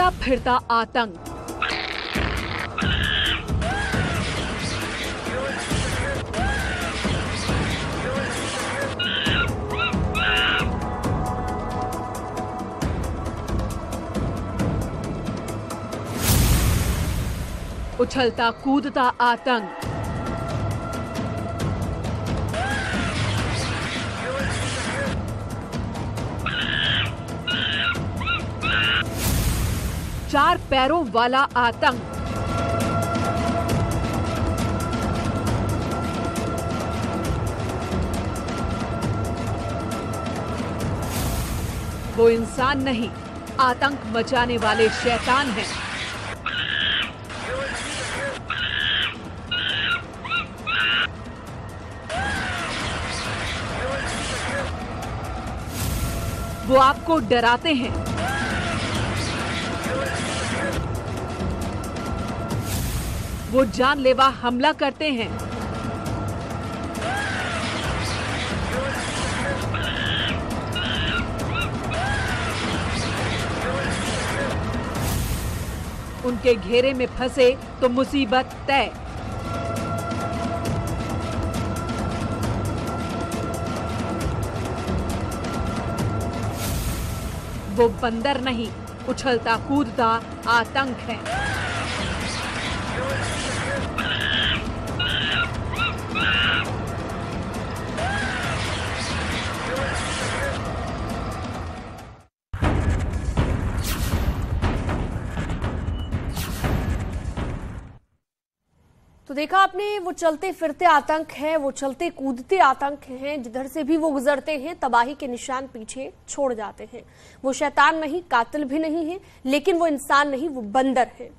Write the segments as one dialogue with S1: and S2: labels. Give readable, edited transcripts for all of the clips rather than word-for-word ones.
S1: चलता फिरता आतंक। उछलता कूदता आतंक। चार पैरों वाला आतंक। वो इंसान नहीं, आतंक मचाने वाले शैतान हैं। वो आपको डराते हैं, वो जानलेवा हमला करते हैं, उनके घेरे में फंसे तो मुसीबत तय। वो बंदर नहीं, उछलता कूदता आतंक है।
S2: तो देखा आपने, वो चलते फिरते आतंक है, वो चलते कूदते आतंक हैं। जिधर से भी वो गुजरते हैं तबाही के निशान पीछे छोड़ जाते हैं। वो शैतान नहीं, कातिल भी नहीं है, लेकिन वो इंसान नहीं, वो बंदर है।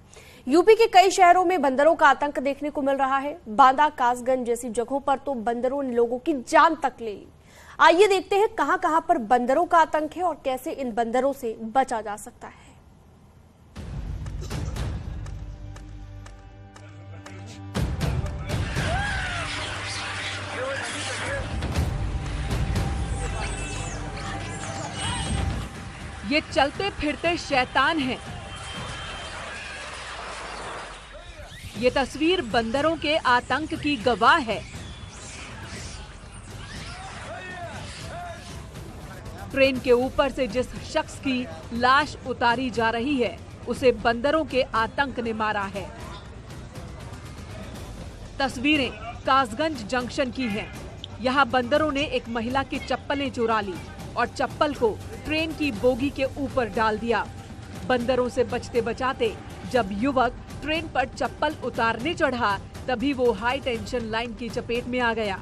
S2: यूपी के कई शहरों में बंदरों का आतंक देखने को मिल रहा है। बांदा, कासगंज जैसी जगहों पर तो बंदरों ने लोगों की जान तक ले ली। आइए देखते हैं कहां कहां पर बंदरों का आतंक है और कैसे इन बंदरों से बचा जा सकता है।
S1: ये चलते फिरते शैतान हैं। ये तस्वीर बंदरों के आतंक की गवाह है। ट्रेन के ऊपर से जिस शख्स की लाश उतारी जा रही है, उसे बंदरों के आतंक ने मारा है। तस्वीरें कासगंज जंक्शन की हैं। यहाँ बंदरों ने एक महिला की चप्पलें चुरा ली और चप्पल को ट्रेन की बोगी के ऊपर डाल दिया। बंदरों से बचते बचाते जब युवक ट्रेन पर चप्पल उतारने चढ़ा, तभी वो हाई टेंशन लाइन की चपेट में आ गया।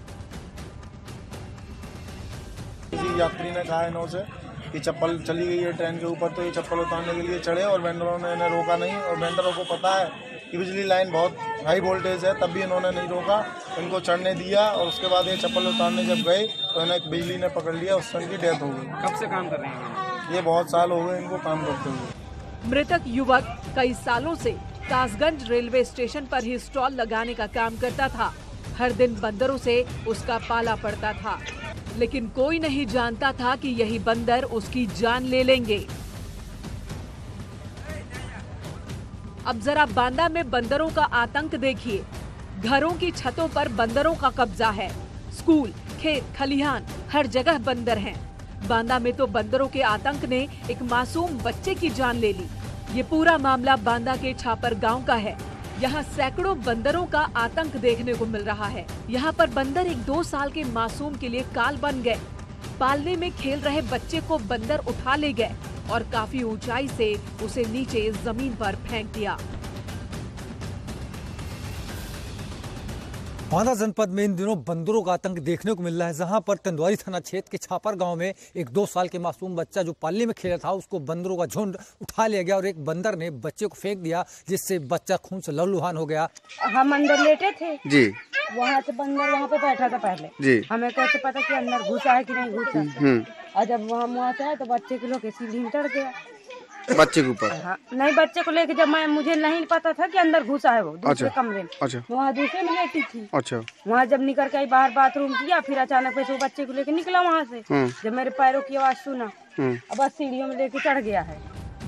S3: किसी यात्री ने कहा इन्हों से कि चप्पल चली गई है ट्रेन के ऊपर, तो ये चप्पल उतारने के लिए चढ़े और वेंडरों ने इन्हें रोका नहीं। और वेंडरों को पता है कि बिजली लाइन बहुत हाई वोल्टेज है, तब भी इन्होंने नहीं रोका, इनको चढ़ने दिया। और उसके बाद ये चप्पल उतारने जब गए तो इन्हें बिजली ने पकड़ लिया, उससे इनकी डेथ हो गई।
S4: कब से काम कर रहे हैं?
S3: ये बहुत साल हो गए इनको काम करते हुए।
S1: मृतक युवक कई सालों से कासगंज रेलवे स्टेशन पर ही स्टॉल लगाने का काम करता था। हर दिन बंदरों से उसका पाला पड़ता था, लेकिन कोई नहीं जानता था कि यही बंदर उसकी जान ले लेंगे। अब जरा बांदा में बंदरों का आतंक देखिए। घरों की छतों पर बंदरों का कब्जा है। स्कूल, खेत, खलिहान, हर जगह बंदर हैं। बांदा में तो बंदरों के आतंक ने एक मासूम बच्चे की जान ले ली। ये पूरा मामला बांदा के छापर गांव का है। यहाँ सैकड़ों बंदरों का आतंक देखने को मिल रहा है। यहाँ पर बंदर एक 2 साल के मासूम के लिए काल बन गए। पालने में खेल रहे बच्चे को बंदर उठा ले गए और काफी ऊंचाई से उसे नीचे जमीन पर फेंक दिया।
S5: बांदा जनपद में इन दिनों बंदरों का आतंक देखने को मिल रहा है, जहां पर तंदवारी थाना क्षेत्र के छापर गांव में एक 2 साल के मासूम बच्चा जो पालने में खेला था, उसको बंदरों का झुंड उठा लिया गया और एक बंदर ने बच्चे को फेंक दिया, जिससे बच्चा खून से लहूलुहान हो गया।
S6: हम अंदर लेटे थे
S7: जी,
S6: वहाँ से बंदर वहाँ पे बैठा था पहले
S7: जी।
S6: हमें कैसे पता कि अंदर घुसा है कि नहीं घुसा। और जब वहाँ से आए तो बच्चे के लोग सीढ़ी में चढ़ गया,
S7: बच्चे के ऊपर।
S6: हाँ, नहीं बच्चे को लेके जब मुझे नहीं पता था कि अंदर घुसा है वो दूसरे कमरे में।
S7: अच्छा।
S6: वहाँ दूसरे में लेटी थी।
S7: अच्छा।
S6: वहाँ जब निकल के बाहर बाथरूम किया, फिर अचानक से वो बच्चे को लेके निकला वहाँ से। जब मेरे पैरों की आवाज सुना, अब बस सीढ़ियों में लेके चढ़ गया है।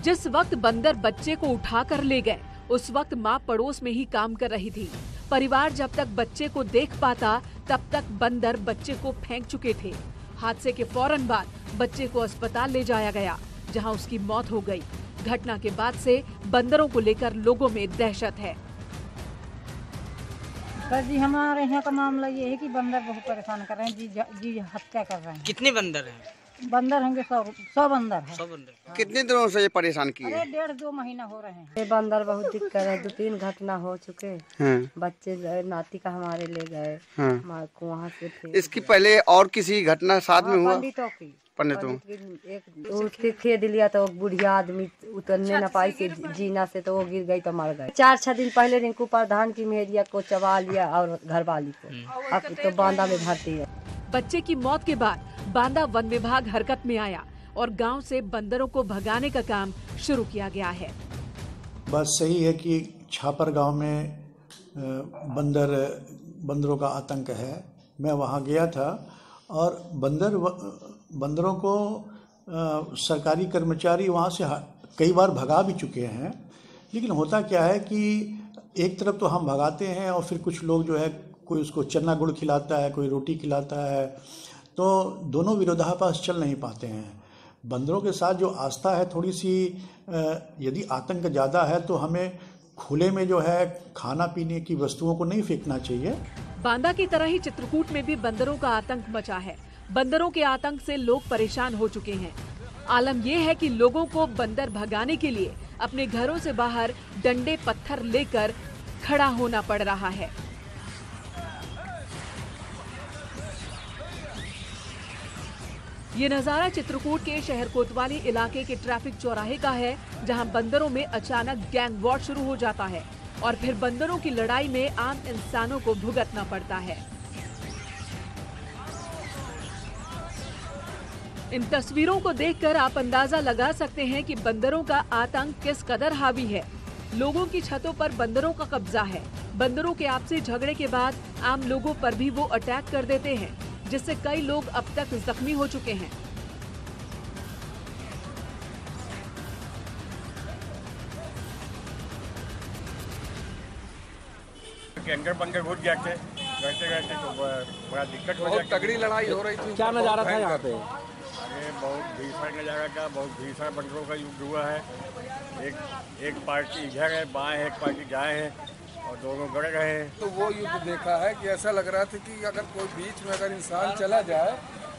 S1: जिस वक्त बंदर बच्चे को उठाकर ले गए, उस वक्त माँ पड़ोस में ही काम कर रही थी। परिवार जब तक बच्चे को देख पाता तब तक बंदर बच्चे को फेंक चुके थे। हादसे के फौरन बाद बच्चे को अस्पताल ले जाया गया, जहां उसकी मौत हो गई। घटना के बाद से बंदरों को लेकर लोगों में दहशत है।
S6: बस जी हमारे यहाँ का मामला ये है कि बंदर बहुत परेशान कर रहे हैं, जी हत्या कर रहे हैं।
S7: कितने बंदर हैं?
S6: बंदर होंगे 100 बंदर है।
S7: 100 बंदर। कितने दिनों से ये परेशान किए?
S6: अरे 1.5-2 महीना हो रहे हैं। ये बंदर बहुत दिक्कत है, 2-3 घटना हो चुके हैं। बच्चे नाती का हमारे ले गए, हमारे को वहाँ से थे।
S7: इसकी पहले और किसी घटना साथ में हुआ?
S6: पंडितों उसके खेद लिया तो बुढ़िया आदमी उतरने न पाई से जीना से, तो वो गिर गई तो मर गए। 4-6 दिन पहले रिंकू प्रधान की मेहरिया को चबा लिया और घरवाली को, अब तो बांदा में भर्ती है।
S1: बच्चे की मौत के बाद बांदा वन विभाग हरकत में आया और गांव से बंदरों को भगाने का काम शुरू किया गया है।
S4: बात सही है कि छापर गांव में बंदरों का आतंक है। मैं वहां गया था और बंदरों को सरकारी कर्मचारी वहां से कई बार भगा भी चुके हैं। लेकिन होता क्या है कि एक तरफ तो हम भगाते हैं और फिर कुछ लोग जो है, कोई उसको चना गुड़ खिलाता है, कोई रोटी खिलाता है, तो दोनों विरोधाभास चल नहीं पाते हैं। बंदरों के साथ जो आस्था है थोड़ी सी, यदि आतंक ज़्यादा है तो हमें खुले में जो है खाना पीने की वस्तुओं को नहीं फेंकना चाहिए।
S1: बांदा की तरह ही चित्रकूट में भी बंदरों का आतंक मचा है। बंदरों के आतंक से लोग परेशान हो चुके हैं। आलम यह है कि लोगों को बंदर भगाने के लिए अपने घरों से बाहर डंडे पत्थर लेकर खड़ा होना पड़ रहा है। ये नजारा चित्रकूट के शहर कोतवाली इलाके के ट्रैफिक चौराहे का है, जहां बंदरों में अचानक गैंग वॉर शुरू हो जाता है और फिर बंदरों की लड़ाई में आम इंसानों को भुगतना पड़ता है। इन तस्वीरों को देखकर आप अंदाजा लगा सकते हैं कि बंदरों का आतंक किस कदर हावी है। लोगों की छतों पर बंदरों का कब्जा है। बंदरों के आपसी झगड़े के बाद आम लोगों पर भी वो अटैक कर देते हैं, जिससे कई लोग अब तक जख्मी हो चुके हैं।
S8: के अंदर बंदर घुस गए थे, रहते तो बड़ा दिक्कत हो
S9: बहुत तगड़ी लड़ाई हो रही थी। क्या नजारा था यहाँ पे?
S8: अरे बहुत भीषण नजारा था, बहुत भीषण बंदरों का युद्ध हुआ है। एक पार्टी इधर है, बाएं है, एक पार्टी दाएं है और दोनों गड़ रहे हैं।
S9: तो वो युद्ध देखा है कि ऐसा लग रहा था कि अगर कोई बीच में अगर इंसान चला जाए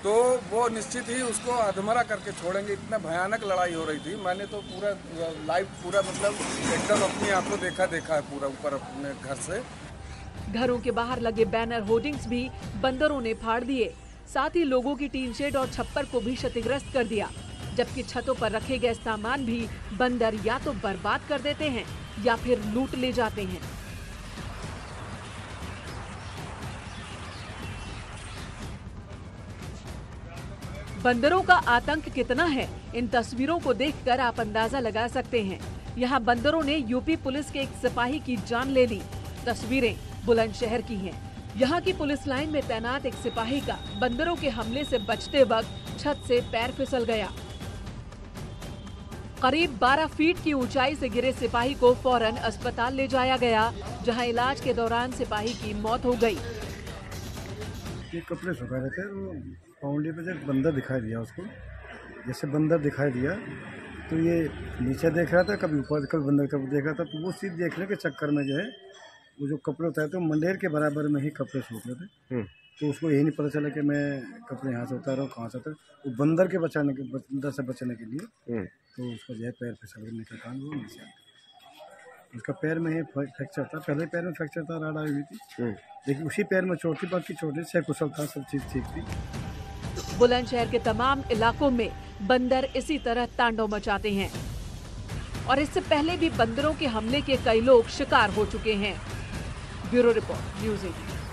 S9: तो वो निश्चित ही उसको अधमरा करके छोड़ेंगे। इतना भयानक लड़ाई हो रही थी। मैंने तो पूरा लाइव मतलब एकदम अपनी आंखों देखा है पूरा ऊपर अपने घर से।
S1: घरों के बाहर लगे बैनर होर्डिंग्स भी बंदरों ने फाड़ दिए। साथ ही लोगों की टीन शेड और छप्पर को भी क्षतिग्रस्त कर दिया, जबकि छतों पर रखे गए सामान भी बंदर या तो बर्बाद कर देते हैं या फिर लूट ले जाते हैं। बंदरों का आतंक कितना है, इन तस्वीरों को देखकर आप अंदाजा लगा सकते हैं। यहाँ बंदरों ने यूपी पुलिस के एक सिपाही की जान ले ली। तस्वीरें बुलंदशहर की हैं। यहाँ की पुलिस लाइन में तैनात एक सिपाही का बंदरों के हमले से बचते वक्त छत से पैर फिसल गया। करीब 12 फीट की ऊंचाई से गिरे सिपाही को फौरन अस्पताल ले जाया गया, जहां इलाज के दौरान सिपाही की मौत हो गई।
S10: ये कपड़े सुखा रहे थे, वो बाउंड्री पे जब बंदर दिखाई दिया उसको, जैसे बंदर दिखाई दिया तो ये नीचे देख रहा था, कभी ऊपर कभी बंदर कभी देख रहा था। तो वो चीज़ देखने के चक्कर में जो है वो जो कपड़े उतारे थे मंडेर के बराबर में ही कपड़े सूख रहे थे। तो उसको यही नहीं पता चला कि मैं कपड़े यहाँ से उतारा हूँ, कहाँ से उतारा। वो बंदर से बचने के लिए तो उसका जो है पैर फिसलने के कारण वो नीचे आ गया। उसका पैर में ही फ्रैक्चर था, पहले पैर में फ्रैक्चर था, राड आई हुई थी, लेकिन उसी पैर में चोट थी, बाकी चोट से कुशल था, सब चीज़ ठीक थी।
S1: बुलंदशहर के तमाम इलाकों में बंदर इसी तरह तांडव मचाते हैं और इससे पहले भी बंदरों के हमले के कई लोग शिकार हो चुके हैं। Bureau report, news 18।